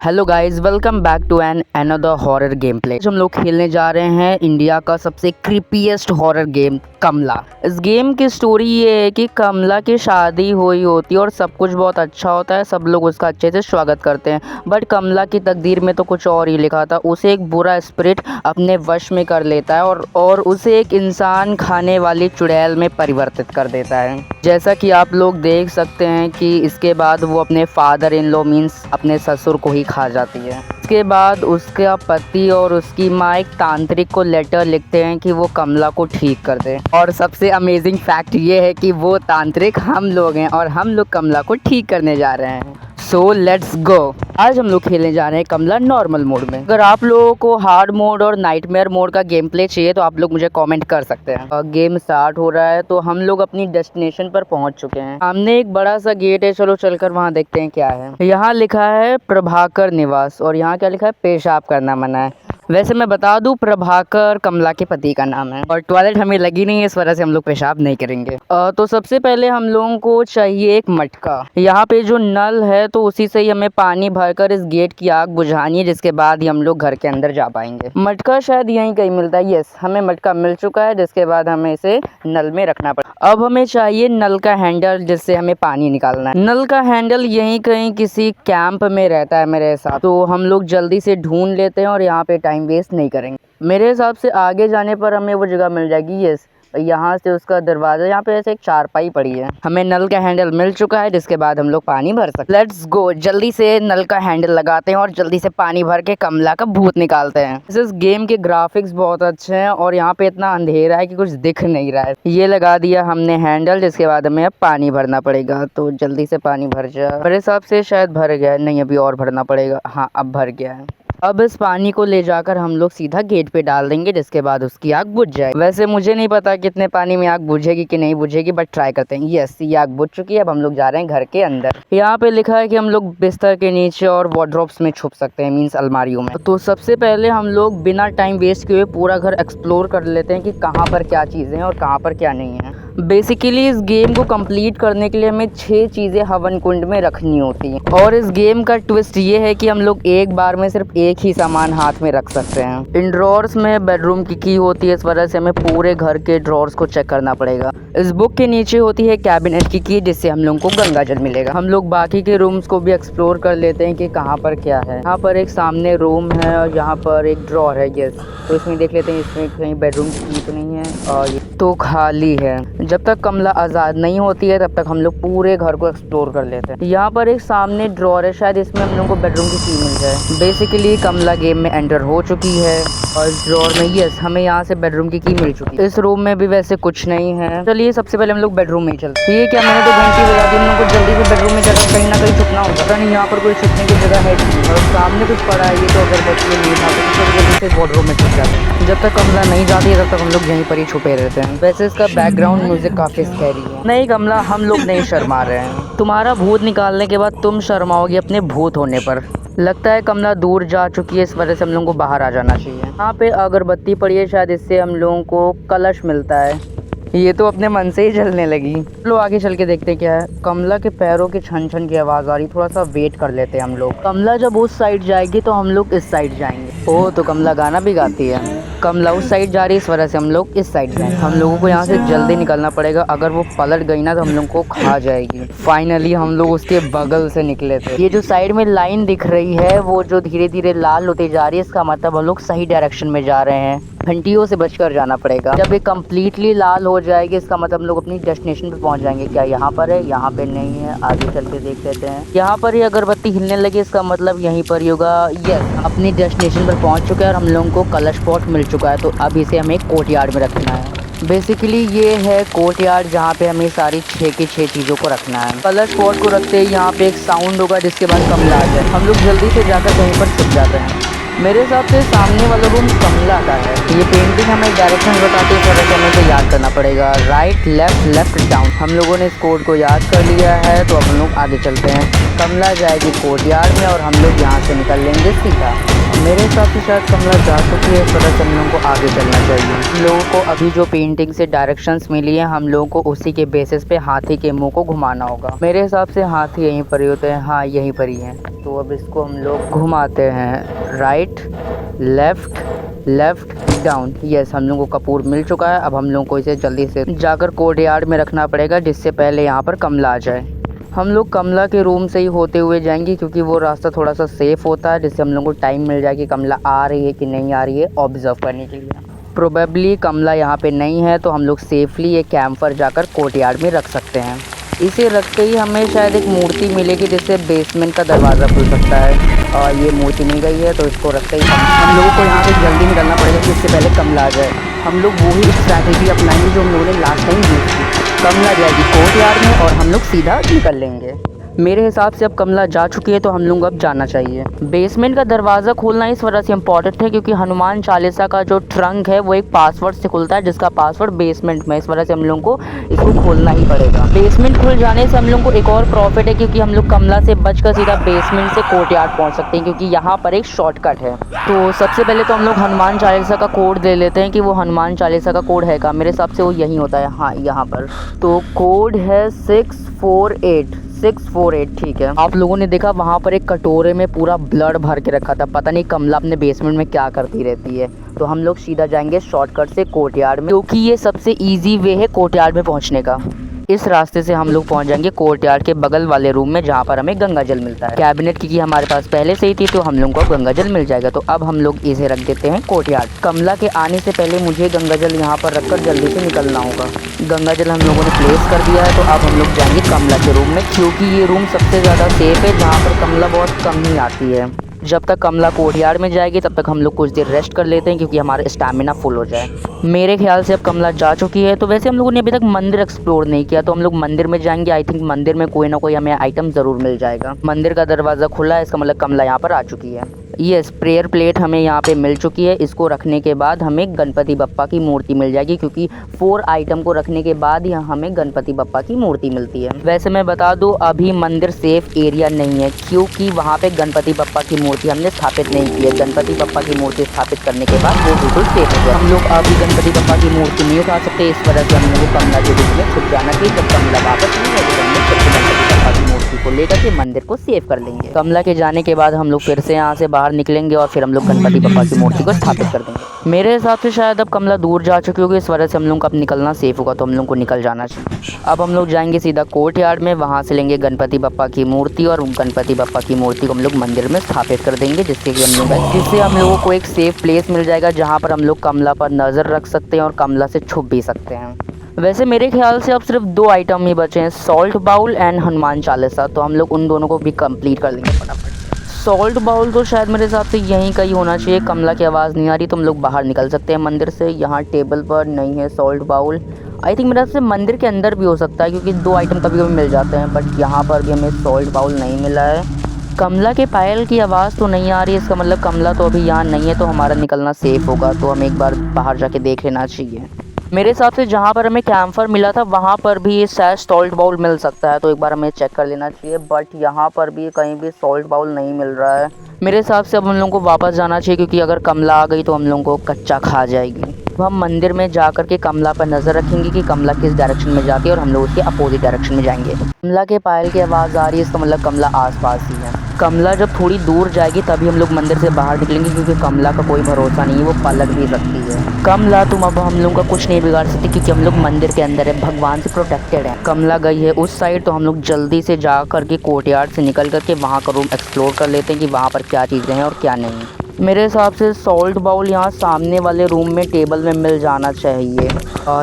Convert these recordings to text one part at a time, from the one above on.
Hello guys, welcome back to an another horror game play. हम लोग खेलने जा रहे हैं इंडिया का सबसे क्रीपीएस्ट हॉरर गेम कमला। इस गेम की स्टोरी ये है कि कमला की शादी हुई होती है और सब कुछ बहुत अच्छा होता है, सब लोग उसका अच्छे से स्वागत करते हैं। बट कमला की तकदीर में तो कुछ और ही लिखा था। उसे एक बुरा स्पिरिट अपने वश में कर लेता है और उसे एक इंसान खाने वाली चुड़ैल में परिवर्तित कर देता है। जैसा कि आप लोग देख सकते हैं कि इसके बाद वो अपने फादर इन लॉ मीन्स अपने ससुर को ही खा जाती है। इसके बाद उसका पति और उसकी माँ एक तांत्रिक को लेटर लिखते हैं कि वो कमला को ठीक कर दे। और सबसे अमेजिंग फैक्ट ये है कि वो तांत्रिक हम लोग हैं और हम लोग कमला को ठीक करने जा रहे हैं। So let's go. आज हम लोग खेलने जा रहे हैं कमला नॉर्मल मोड में। अगर आप लोगों को हार्ड मोड और नाइटमेयर मोड का गेम प्ले चाहिए तो आप लोग मुझे कमेंट कर सकते हैं। गेम स्टार्ट हो रहा है तो हम लोग अपनी डेस्टिनेशन पर पहुंच चुके हैं। सामने एक बड़ा सा गेट है, चलो चलकर वहां देखते हैं क्या है। यहाँ लिखा है प्रभाकर निवास और यहाँ क्या लिखा है, पेशाब करना मना है। वैसे मैं बता दूं, प्रभाकर कमला के पति का नाम है और टॉयलेट हमें लगी नहीं है, इस वजह से हम लोग पेशाब नहीं करेंगे। तो सबसे पहले हम लोगों को चाहिए एक मटका। यहाँ पे जो नल है तो उसी से ही हमें पानी भरकर इस गेट की आग बुझानी है, जिसके बाद ही हम लोग घर के अंदर जा पाएंगे। मटका शायद यहीं कहीं मिलता है। यस, हमें मटका मिल चुका है, जिसके बाद हमें इसे नल में रखना पड़ेगा। अब हमें चाहिए नल का हैंडल, जिससे हमें पानी निकालना है। नल का हैंडल यहीं कहीं किसी कैंप में रहता है मेरे हिसाब, तो हम लोग जल्दी से ढूंढ लेते हैं और यहाँ पे टाइम वेस्ट नहीं करेंगे। मेरे हिसाब से आगे जाने पर हमें वो जगह मिल जाएगी। यस, यहाँ से उसका दरवाजा, यहाँ पे ऐसे एक चारपाई पड़ी है। हमें नल का हैंडल मिल चुका है, जिसके बाद हम लोग पानी भर सकते। लेट्स गो, जल्दी से नल का हैंडल लगाते हैं और जल्दी से पानी भर के कमला का भूत निकालते हैं। इस गेम के ग्राफिक्स बहुत अच्छे हैं और यहाँ पे इतना अंधेरा है कि कुछ दिख नहीं रहा है। ये लगा दिया हमने हैंडल, जिसके बाद हमें अब पानी भरना पड़ेगा। तो जल्दी से पानी भर जाए। मेरे हिसाब से शायद भर गया है, नहीं अभी और भरना पड़ेगा। हाँ, अब भर गया है। अब इस पानी को ले जाकर हम लोग सीधा गेट पे डाल देंगे, जिसके बाद उसकी आग बुझ जाए। वैसे मुझे नहीं पता कितने पानी में आग बुझेगी कि नहीं बुझेगी, बट ट्राई करते हैं। यस, ये आग बुझ चुकी है। अब हम लोग जा रहे हैं घर के अंदर। यहाँ पे लिखा है कि हम लोग बिस्तर के नीचे और वार्डरोब्स में छुप सकते हैं, मीन्स अलमारियों में। तो सबसे पहले हम लोग बिना टाइम वेस्ट किए पूरा घर एक्सप्लोर कर लेते हैं कि कहाँ पर क्या चीज़ें हैं और कहाँ पर क्या नहीं है। बेसिकली इस गेम को कंप्लीट करने के लिए हमें 6 चीज़ें हवन कुंड में रखनी होती हैं और इस गेम का ट्विस्ट ये है कि हम लोग एक बार में सिर्फ एक ही सामान हाथ में रख सकते हैं। इन ड्रॉर्स में बेडरूम की की होती है, इस वजह से हमें पूरे घर के ड्रॉर्स को चेक करना पड़ेगा। इस बुक के नीचे होती है कैबिनेट की जिससे हम लोग को गंगा जल मिलेगा। हम लोग बाकी के रूम्स को भी एक्सप्लोर कर लेते हैं कि कहाँ पर क्या है। यहाँ पर एक सामने रूम है और यहाँ पर एक ड्रॉर है। यस, तो इसमें देख लेते हैं, इसमें कहीं बेडरूम की तो नहीं है और ये तो खाली है। जब तक कमला आज़ाद नहीं होती है तब तक हम लोग पूरे घर को एक्सप्लोर कर लेते हैं। यहाँ पर एक सामने ड्रॉर है, शायद इसमें हम लोग को बेडरूम की की मिल जाए। बेसिकली कमला गेम में एंटर हो चुकी है और ड्रॉर में यस हमें यहाँ से बेडरूम की मिल चुकी है। इस रूम में भी वैसे कुछ नहीं है। चलिए सबसे पहले हम लोग बेडरूम में ही चलते हैं। ये क्या, मैंने तो घंटी बजा दी। हम लोग को जल्दी से बेडरूम में जाकर कहीं ना कहीं छुपना होगा। पता नहीं यहाँ पर कोई छुपने की जगह है और सामने कुछ पड़ा है। ये तो अगरबत्ती नहीं था, तो जल्दी से वार्डरोब में छुप जाते हैं। जब तक कमला नहीं जाती है तब तक हम लोग यहीं पर ही छुपे रहते हैं। वैसे इसका बैकग्राउंड म्यूजिक काफी स्कैरी है। नहीं कमला, हम लोग नहीं शर्मा रहे हैं। तुम्हारा भूत निकालने के बाद तुम शर्माओगी अपने भूत होने पर। लगता है कमला दूर जा चुकी है, इस वजह से हम लोगों को बाहर आ जाना चाहिए। यहाँ पे अगरबत्ती पड़ी है, शायद इससे हम लोगों को कलश मिलता है। ये तो अपने मन से ही जलने लगी। चलो आगे चल के देखते क्या है। कमला के पैरों की छन छन की आवाज़ आ रही, थोड़ा सा वेट कर लेते हैं हम लोग। कमला जब उस साइड जाएगी तो हम लोग इस साइड जाएंगे। ओह, तो कमला गाना भी गाती है। कमला उस साइड जा रही है, इस वजह से हम लोग इस साइड जाएंगे। हम लोगों को यहाँ से जल्दी निकलना पड़ेगा, अगर वो पलट गई ना तो हम लोग को खा जाएगी। फाइनली हम लोग उसके बगल से निकले थे। ये जो साइड में लाइन दिख रही है वो जो धीरे धीरे लाल होती जा रही है, इसका मतलब हम लोग सही डायरेक्शन में जा रहे हैं। घंटियों से बचकर जाना पड़ेगा। जब ये कम्प्लीटली लाल हो जाएगी इसका मतलब हम लोग अपनी डेस्टिनेशन पे पहुंच जाएंगे। क्या यहाँ पर है? यहाँ पे नहीं है, आगे चल के देख लेते हैं। यहाँ पर ही अगरबत्ती हिलने लगी, इसका मतलब यहीं पर ही होगा। यस, अपनी डेस्टिनेशन पर पहुंच चुके हैं और हम लोगों को कलश पॉट मिल चुका है। तो अब इसे हमें कोर्ट यार्ड में रखना है। बेसिकली ये है कोर्ट यार्ड, जहाँ पे हमें सारी 6 की 6 चीज़ों को रखना है। कलश पॉट को रखते ही यहाँ पे एक साउंड होगा, जिसके बाद कमला आ जाए। हम लोग जल्दी से जाकर कहीं पर छुप जाते हैं। मेरे हिसाब से सामने वाला रूम कमला का है। ये पेंटिंग हमें डायरेक्शन बताती है, थोड़ा सा हमें तो याद करना पड़ेगा। Right left left down. हम लोगों ने इस कोड को याद कर लिया है, तो अब हम लोग आगे चलते हैं। कमला जाएगी कोर्टयार्ड में और हम लोग यहाँ से निकल लेंगे सीधा। मेरे हिसाब से शायद कमला जा चुकी है, इस वजह से हम लोगों को आगे चलना चाहिए। हम लोगों को अभी जो पेंटिंग से डायरेक्शंस मिली है, हम लोगों को उसी के बेसिस पे हाथी के मुंह को घुमाना होगा। मेरे हिसाब से हाथी यहीं पर ही होते हैं। हाँ, यहीं पर ही हैं। तो अब इसको हम लोग घुमाते हैं। Right left left down. Yes, हम लोगों को कपूर मिल चुका है। अब हम लोगों को इसे जल्दी से जाकर कोर्टयार्ड में रखना पड़ेगा, जिससे पहले यहाँ पर कमला आ जाए। हम लोग कमला के रूम से ही होते हुए जाएंगे, क्योंकि वो रास्ता थोड़ा सा सेफ होता है, जिससे हम लोगों को टाइम मिल जाए कि कमला आ रही है कि नहीं आ रही है ऑब्जर्व करने के लिए। प्रोबेबली कमला यहाँ पे नहीं है, तो हम लोग सेफली एक कैंप पर जाकर कोर्टयार्ड में रख सकते हैं। इसे रखते ही हमें शायद एक मूर्ति मिलेगी, जिससे बेसमेंट का दरवाज़ा खुल सकता है। और ये मूर्ति मिल गई है, तो इसको रखते ही हम लोगों को यहाँ से जल्दी निकलना पड़ेगा, कि इससे पहले कमला आ जाए। हम लोग वही स्ट्रैटेजी अपनाएंगे जो हम लोगों ने लास्ट टाइम यूज़ की। कमला जाएगी कोर्टयार्ड में और हम लोग सीधा निकल लेंगे। मेरे हिसाब से अब कमला जा चुकी है, तो हम लोग अब जाना चाहिए। बेसमेंट का दरवाज़ा खोलना इस वजह से इम्पॉर्टेंट है, क्योंकि हनुमान चालीसा का जो ट्रंक है वो एक पासवर्ड से खुलता है, जिसका पासवर्ड बेसमेंट में। इस वजह से हम लोगों को इसको खोलना ही पड़ेगा। बेसमेंट खुल जाने से हम लोग को एक और प्रॉफिट है, क्योंकि हम लोग कमला से बचकर सीधा बेसमेंट से कोर्टयार्ड पहुँच सकते हैं, क्योंकि यहाँ पर एक शॉर्टकट है। तो सबसे पहले तो हम लोग हनुमान चालीसा का कोड ले लेते हैं, कि वो हनुमान चालीसा का कोड है का। मेरे हिसाब से वो यहीं होता है। हाँ, यहाँ पर तो कोड है 648। ठीक है। आप लोगों ने देखा वहाँ पर एक कटोरे में पूरा ब्लड भर के रखा था। पता नहीं कमला अपने बेसमेंट में क्या करती रहती है। तो हम लोग सीधा जाएंगे शॉर्टकट से कोर्टयार्ड में, क्योंकि ये सबसे इजी वे है कोर्टयार्ड में पहुँचने का। इस रास्ते से हम लोग पहुंच जाएंगे कोर्टयार्ड के बगल वाले रूम में, जहां पर हमें गंगा जल मिलता है। कैबिनेट की हमारे पास पहले से ही थी, तो हम लोगों को गंगा जल मिल जाएगा। तो अब हम लोग इसे रख देते हैं कोर्टयार्ड। कमला के आने से पहले मुझे गंगा जल यहाँ पर रखकर जल्दी से निकलना होगा। गंगा जल हम लोगों ने प्लेस कर दिया है, तो अब हम लोग जाएंगे कमला के रूम में, क्योंकि ये रूम सबसे ज़्यादा सेफ है, जहाँ पर कमला बहुत कम ही आती है। जब तक कमला कोर्टयार्ड में जाएगी, तब तक हम लोग कुछ देर रेस्ट कर लेते हैं, क्योंकि हमारा स्टैमिना फुल हो जाए। मेरे ख्याल से अब कमला जा चुकी है। तो वैसे हम लोगों ने अभी तक मंदिर एक्सप्लोर नहीं किया, तो हम लोग मंदिर में जाएंगे। आई थिंक मंदिर में कोई ना कोई हमें आइटम ज़रूर मिल जाएगा। मंदिर का दरवाज़ा खुला है, इसका मतलब कमला यहाँ पर आ चुकी है। यस, प्रेयर प्लेट हमें यहाँ पे मिल चुकी है। इसको रखने के बाद हमें गणपति बप्पा की मूर्ति मिल जाएगी, क्योंकि 4 आइटम को रखने के बाद ही हमें गणपति बप्पा की मूर्ति मिलती है। वैसे मैं बता दूं, अभी मंदिर सेफ एरिया नहीं है, क्योंकि वहाँ पे गणपति बप्पा की मूर्ति हमने स्थापित नहीं की है। गणपति बप्पा की मूर्ति स्थापित करने के बाद वो बिल्कुल सेफ हो गया। हम लोग अभी गणपति बप्पा की मूर्ति नहीं उठा सकते, इस वजह से हम लोग को कमला के बीच में छुप जाना चाहिए। जब कमला वापस नहीं आएगी, हम लोग गणपति बप्पा की मूर्ति को लेकर के मंदिर को सेव कर लेंगे। कमला के जाने के बाद हम लोग फिर से यहाँ से बाहर निकलेंगे और फिर हम लोग गणपति बप्पा की मूर्ति को स्थापित कर देंगे। मेरे हिसाब से शायद अब कमला दूर जा चुकी होगी, इस वजह से हम लोग का अब निकलना सेफ होगा, तो हम लोग को निकल जाना चाहिए। अब हम लोग जाएंगे सीधा कोर्टयार्ड में, वहाँ से लेंगे गणपति बप्पा की मूर्ति और गणपति बप्पा की मूर्ति को हम लोग मंदिर में स्थापित कर देंगे, जिससे हम लोगों को एक सेफ प्लेस मिल जाएगा, जहाँ पर हम लोग कमला पर नज़र रख सकते हैं और कमला से छुप भी सकते हैं। वैसे मेरे ख्याल से अब सिर्फ 2 आइटम ही बचे हैं, salt bowl and Hanuman Chalisa. तो हम लोग उन दोनों को भी कंप्लीट कर लेंगे फटाफट। सॉल्ट बाउल तो शायद मेरे हिसाब से यहीं का ही होना चाहिए। कमला की आवाज़ नहीं आ रही, तो हम लोग बाहर निकल सकते हैं मंदिर से। यहाँ टेबल पर नहीं है सॉल्ट बाउल। आई थिंक मेरे हिसाब से मंदिर के अंदर भी हो सकता है, क्योंकि 2 आइटम कभी कभी मिल जाते हैं, बट यहाँ पर भी हमें सॉल्ट बाउल नहीं मिला है। कमला के पायल की आवाज़ तो नहीं आ रही, इसका मतलब कमला तो अभी यहाँ नहीं है, तो हमारा निकलना सेफ होगा। तो हमें एक बार बाहर जाके देख लेना चाहिए। मेरे हिसाब से जहाँ पर हमें कैम्फर मिला था, वहाँ पर भी शायद सॉल्ट बाउल मिल सकता है, तो एक बार हमें चेक कर लेना चाहिए। बट यहाँ पर भी कहीं भी सॉल्ट बाउल नहीं मिल रहा है। मेरे हिसाब से अब हम लोगों को वापस जाना चाहिए, क्योंकि अगर कमला आ गई तो हम लोगों को कच्चा खा जाएगी। तो हम मंदिर में जा कर के कमला पर नज़र रखेंगे कि कमला किस डायरेक्शन में जाती है, और हम लोग उसके अपोजिट डायरेक्शन में जाएंगे। कमला के पायल की आवाज़ आ रही है, इसका मतलब कमला आसपास ही है। कमला जब थोड़ी दूर जाएगी तभी हम लोग मंदिर से बाहर निकलेंगे, क्योंकि कमला का कोई भरोसा नहीं है, वो पलट भी सकती है। कमला, तुम अब हम लोगों का कुछ नहीं बिगाड़ सकती, क्योंकि हम लोग मंदिर के अंदर है, भगवान से प्रोटेक्टेड है। कमला गई है उस साइड, तो हम लोग जल्दी से जा करके कोर्टयार्ड से निकल करके वहाँ का रूम एक्सप्लोर कर लेते हैं कि वहाँ पर क्या चीज़ें हैं और क्या नहीं। मेरे हिसाब से सॉल्ट बाउल यहाँ सामने वाले रूम में टेबल में मिल जाना चाहिए।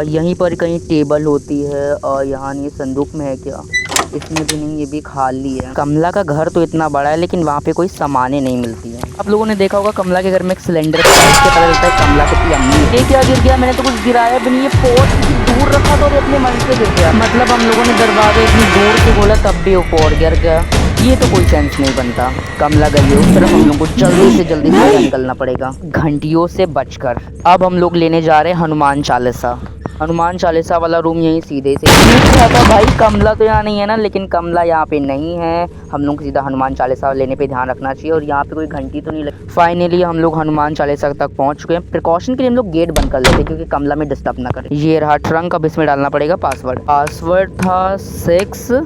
यहीं पर कहीं टेबल होती है, और यहाँ नहीं, संदूक में है क्या? इसमें भी नहीं, ये भी खाली है। कमला का घर तो इतना बड़ा है, लेकिन वहाँ पे कोई सामानें नहीं मिलती हैं। आप लोगों ने देखा होगा कमला के घर में एक सिलेंडर है, इससे पता चलता है कमला कितनी अम्मी है। ये क्या गिर गया? मैंने तो कुछ गिराया भी नहीं, ये पोर्ट दूर रखा था और अपने मन से गिर गया। मतलब हम लोगों ने दरवाजा इतनी दूर से खोला तब भी वो पोर्ट गिर गया। ये तो कोई सेंस नहीं बनता। कमला गई है उस तरफ, हम लोग को जल्दी से निकलना पड़ेगा घंटियों से बचकर। अब हम लोग लेने जा रहे हैं हनुमान चालीसा। हनुमान चालीसा वाला रूम यहीं सीधे से था भाई। कमला तो यहाँ नहीं है ना, लेकिन कमला यहाँ पे नहीं है। हम लोग को सीधा हनुमान चालीसा लेने पे ध्यान रखना चाहिए। और यहाँ पे कोई घंटी तो नहीं लगी। फाइनली हम लोग हनुमान चालीसा तक पहुँच चुके हैं। प्रिकॉशन के लिए हम लोग गेट बंद कर लेते हैं क्योंकि कमला में डिस्टर्ब ना करे। ये रहा ट्रंक, अब इसमें डालना पड़ेगा पासवर्ड था 6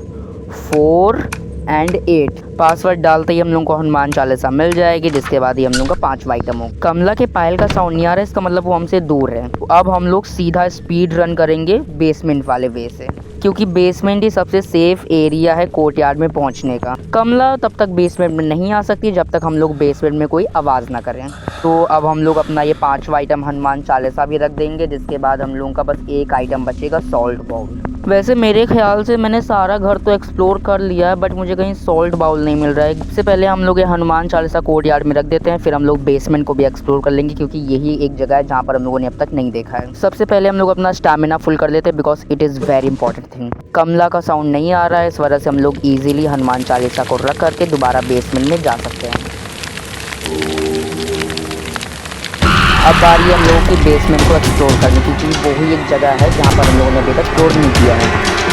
4 एंड 8। पासवर्ड डालते ही हम लोग को हनुमान चालीसा मिल जाएगी, जिसके बाद ही हम लोग का 5 आइटम हो। कमला के पायल का साउंड नहीं आ रहा है, इसका मतलब वो हमसे दूर है। तो अब हम लोग सीधा स्पीड रन करेंगे बेसमेंट वाले वे से, क्योंकि बेसमेंट ही सबसे सेफ एरिया है कोर्टयार्ड में पहुंचने का। कमला तब तक बेसमेंट में नहीं आ सकती जब तक हम लोग बेसमेंट में कोई आवाज़ ना करें। तो अब हम लोग अपना ये 5 आइटम हनुमान चालीसा भी रख देंगे, जिसके बाद हम लोगों का बस एक आइटम बचेगा, सॉल्ट बाउल। वैसे मेरे ख्याल से मैंने सारा घर तो एक्सप्लोर कर लिया है, बट मुझे कहीं सॉल्ट बाउल नहीं मिल रहा है। इससे पहले हम लोग ये हनुमान चालीसा कोर्टयार्ड में रख देते हैं, फिर हम लोग बेसमेंट को भी एक्सप्लोर कर लेंगे, क्योंकि यही एक जगह है जहाँ पर हम लोगों ने अब तक नहीं देखा है। सबसे पहले हम लोग अपना स्टैमिना फुल कर लेते हैं, because it is very important thing. Kamala का साउंड नहीं आ रहा है, इस वजह से हम लोग ईजिली हनुमान चालीसा को रख करके दोबारा बेसमेंट में जा सकते हैं। अब बारी है हम लोगों की बेसमेंट को एक्सप्लोर करने की, क्योंकि वही एक जगह है जहाँ पर हम लोगों ने अभी तक एक्सप्लोर नहीं किया है।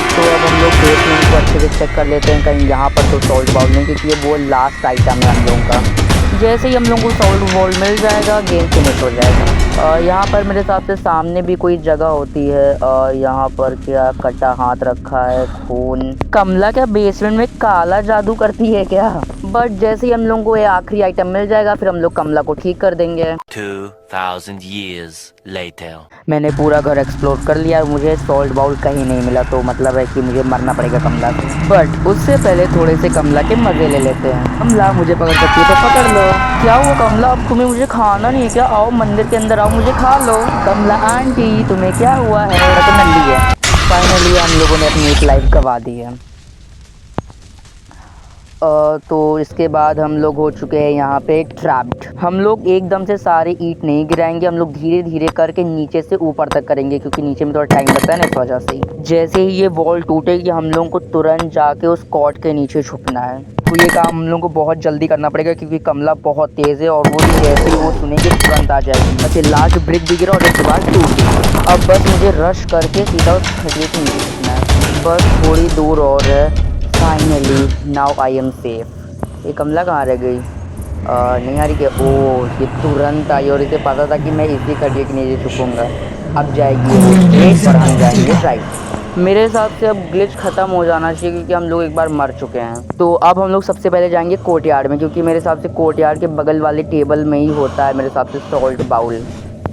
तो अब हम लोग बेसमेंट को अच्छे से चेक कर लेते हैं, कहीं यहाँ पर तो सॉल्ट बाउल नहीं, क्योंकि ये वो लास्ट आइटम है हम लोगों का। जैसे ही हम लोगों को सॉल्ट बाउल मिल जाएगा, गेम फिनिश हो जाएगा। यहाँ पर मेरे हिसाब से सामने भी कोई जगह होती है। यहाँ पर क्या कटा हाथ रखा है, खून। कमला क्या बेसमेंट में काला जादू करती है क्या? बट जैसे ही हम लोगों को ये आखिरी आइटम मिल जाएगा, फिर हम लोग कमला को ठीक कर देंगे। 2000 years later. मैंने पूरा घर एक्सप्लोर कर लिया, मुझे सॉल्ट बाउल कहीं नहीं मिला, तो मतलब है कि मुझे मरना पड़ेगा कमला से। बट उससे पहले थोड़े से कमला के मजे ले लेते हैं। कमला मुझे पकड़ सकती है तो पकड़ लो। क्या हुआ कमला, अब तुम्हें मुझे खाना नहीं है क्या? आओ मंदिर के अंदर आओ, मुझे खा लो। कमला आंटी तुम्हें क्या हुआ है? तो नंदी है। फाइनली हम लोगों ने अपनी एक लाइफ गवा दी है। तो इसके बाद हम लोग हो चुके हैं यहाँ पे ट्रैप्ड। हम लोग एकदम से सारे ईंट नहीं गिराएंगे, हम लोग धीरे धीरे करके नीचे से ऊपर तक करेंगे, क्योंकि नीचे में थोड़ा टाइम लगता है ना, इस वजह से। जैसे ही ये वॉल टूटेगी, हम लोगों को तुरंत जाके उस कॉट के नीचे छुपना है। तो ये काम हम लोगों को बहुत जल्दी करना पड़ेगा, क्योंकि कमला बहुत तेज़ है और वो जैसे ही वो सुनेंगे तुरंत आ जाएगी। बस ये लास्ट ब्रिक भी गिरा और इसके बाद टूट गई। अब बस मुझे रश करके सीधा उस खटिए के नीचे छुपना है। बस थोड़ी दूर और है। Finally now I am safe. ये कमला कहाँ रह गई? नहीं आ रही क्या? ओह ये तुरंत आई, और इसे पता था कि मैं इसी खटिए के नीचे छुपूंगा। अब जाएगी वो स्ट्रेट और हम जाएंगे राइट। मेरे हिसाब से अब ग्लिच ख़त्म हो जाना चाहिए, क्योंकि हम लोग एक बार मर चुके हैं। तो अब हम लोग सबसे पहले जाएंगे कोर्टयार्ड में, क्योंकि मेरे हिसाब से कोर्टयार्ड के बगल वाले टेबल में ही होता है मेरे हिसाब से सॉल्ट बाउल।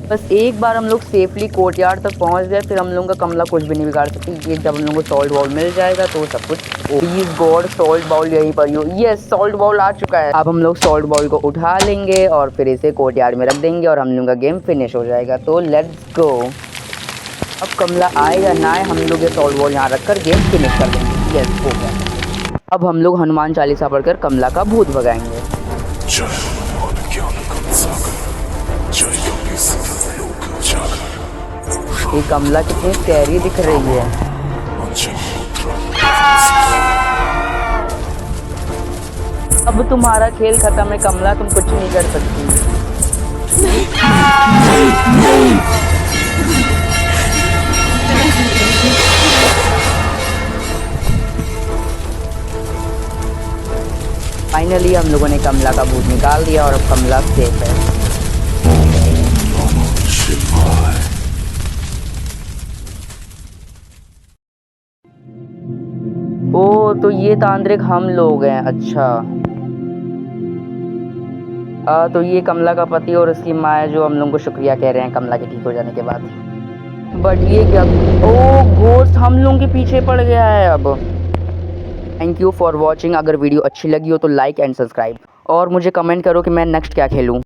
बस एक बार हम लोग सेफली कोर्टयार्ड तक पहुंच गए, फिर हम लोगों का कमला कुछ भी नहीं बिगाड़ सकती। ये जब हम लोगों को सॉल्ट बाउल मिल जाएगा तो सब कुछ। प्लीज गॉड सॉल्ट बाउल यहीं पर ही हो। ये सॉल्ट बाउल आ चुका है। अब हम लोग सॉल्ट बाउल को उठा लेंगे और फिर इसे कोर्टयार्ड में रख देंगे और हम लोगों का गेम फिनिश हो जाएगा। तो लेट्स गो। अब कमला आए या ना आए, हम लोग ये सॉल्ट बाउल यहाँ रख कर गेम फिनिश कर देंगे। यस हो गया। अब हम लोग हनुमान चालीसा पढ़कर कमला का भूत भगाएंगे। ये कमला कितनी स्कैरी दिख रही है। अब तुम्हारा खेल खत्म है कमला, तुम कुछ नहीं कर सकती। फाइनली हम लोगों ने कमला का भूत निकाल दिया और अब कमला सेफ है। ओ तो ये तांत्रिक हम लोग हैं, अच्छा। तो ये कमला का पति और उसकी माँ है, जो हम लोगों को शुक्रिया कह रहे हैं कमला के ठीक हो जाने के बाद। बट ये क्या? ओ घोस्ट हम लोगों के पीछे पड़ गया है अब। Thank you for watching. अगर वीडियो अच्छी लगी हो तो लाइक एंड सब्सक्राइब, और मुझे कमेंट करो कि मैं नेक्स्ट क्या खेलूँ।